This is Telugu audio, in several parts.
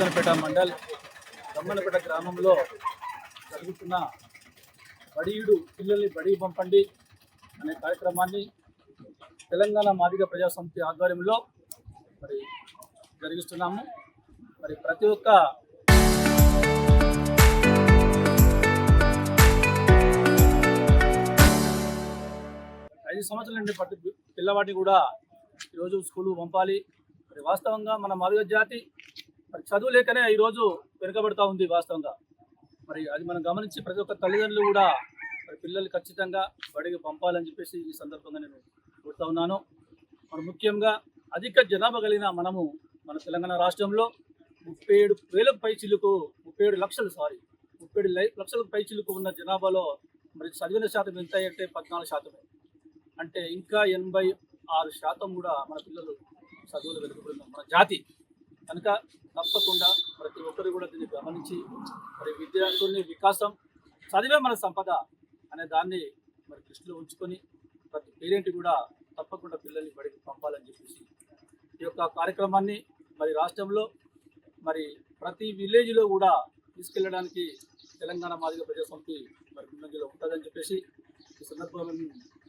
జోగితనపేట మండల్ దమ్మనపేట గ్రామంలో జరుగుతున్న బడియుడు పిల్లల్ని బడికి పంపండి అనే కార్యక్రమాన్ని తెలంగాణ మాదిగ ప్రజా సమితి ఆధ్వర్యంలో మరి జరిగిస్తున్నాము. మరి ప్రతి ఒక్క ఐదు సంవత్సరాల నుండి ప్రతి పిల్లవాడిని కూడా ఈరోజు స్కూల్కు పంపాలి. మరి వాస్తవంగా మన మాదిగ జాతి మరి చదువు లేకనే ఈరోజు వెనుకబడుతూ ఉంది వాస్తవంగా. మరి అది మనం గమనించి ప్రతి ఒక్క తల్లిదండ్రులు కూడా మరి పిల్లలు ఖచ్చితంగా బడికి పంపాలని చెప్పేసి ఈ సందర్భంగా నేను కోరుతా ఉన్నాను. మరి ముఖ్యంగా అధిక జనాభా కలిగిన మనము మన తెలంగాణ రాష్ట్రంలో 37,000 పైచిలుకు 37 లక్షలకు పైచిలుకు ఉన్న జనాభాలో మరి చదివిన శాతం ఎంత అంటే 14%. అంటే ఇంకా 86% కూడా మన పిల్లలు చదువులు వెనుకబడిన మన జాతి కనుక తప్పకుండా ప్రతి ఒక్కరు కూడా దీన్ని గమనించి మరి విద్యార్థుల్ని వికాసం చదివే మన సంపద అనే దాన్ని మరి దృష్టిలో ఉంచుకొని ప్రతి పేరెంట్ కూడా తప్పకుండా పిల్లల్ని బడికి పంపాలని చెప్పేసి ఈ యొక్క కార్యక్రమాన్ని మరి రాష్ట్రంలో మరి ప్రతి విలేజ్లో కూడా తీసుకెళ్ళడానికి తెలంగాణ మాదిగ ప్రజా సమితి మరి ముందంజలో ఉంటుందని చెప్పేసి ఈ సందర్భంగా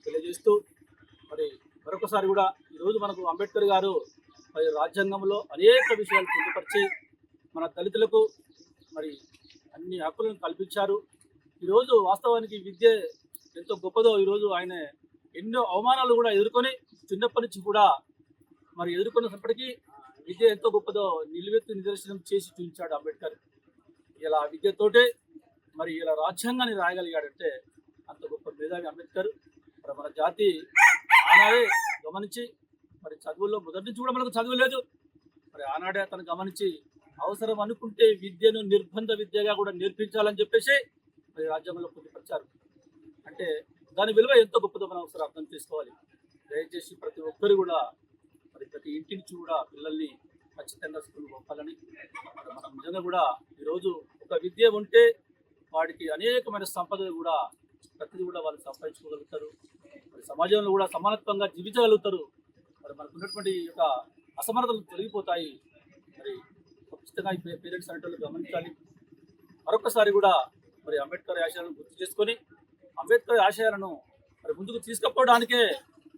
తెలియజేస్తూ మరి మరొకసారి కూడా ఈరోజు మనకు అంబేద్కర్ గారు మరి రాజ్యాంగంలో అనేక విషయాలు పొందుపరిచి మన దళితులకు మరి అన్ని హక్కులను కల్పించారు. ఈరోజు వాస్తవానికి విద్య ఎంతో గొప్పదో ఈరోజు ఆయన ఎన్నో అవమానాలు కూడా ఎదుర్కొని చిన్నప్పటి నుంచి కూడా మరి ఎదుర్కొన్నప్పటికీ విద్య ఎంతో గొప్పదో నిలువెత్తు నిదర్శనం చేసి చూపించాడు అంబేద్కర్. ఇలా విద్యతోటే మరి ఇలా రాజ్యాంగాన్ని రాయగలిగాడంటే అంత గొప్ప మేధావి అంబేద్కర్. మరి మన జాతి ఆనాడే గమనించి మరి చదువుల్లో మొదటి నుంచి కూడా మనకు చదువు లేదు. మరి ఆనాడే అతను గమనించి అవసరం అనుకుంటే విద్యను నిర్బంధ విద్యగా కూడా నేర్పించాలని చెప్పేసి మరి రాజ్యాంగంలో పొందుపరిచారు. అంటే దాని విలువ ఎంతో గొప్పదో మనం ఒకసారి అర్థం చేసుకోవాలి. దయచేసి ప్రతి ఒక్కరు కూడా మరి ప్రతి ఇంటి నుంచి కూడా పిల్లల్ని ఖచ్చితంగా స్కూల్ పంపాలని మనం నిజంగా కూడా ఈరోజు ఒక విద్య ఉంటే వాడికి అనేకమైన సంపదలు కూడా ప్రతిదీ కూడా వాళ్ళు సంపాదించుకోగలుగుతారు. మరి సమాజంలో కూడా సమానత్వంగా జీవించగలుగుతారు. మరి మనకు ఉన్నటువంటి యొక్క అసమానతలు తొలగిపోతాయి. మరి ఖచ్చితంగా ఈ పేరెంట్స్ అనేటువంటి గమనించాలి. మరొకసారి కూడా మరి అంబేద్కర్ ఆశయాలను గుర్తు చేసుకొని అంబేద్కర్ ఆశయాలను మరి ముందుకు తీసుకుపోవడానికే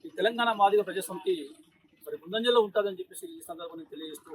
ఈ తెలంగాణ మాదిగ ప్రజా సమితి మరి ముందంజలో ఉంటుందని చెప్పేసి ఈ సందర్భాన్ని తెలియజేస్తూ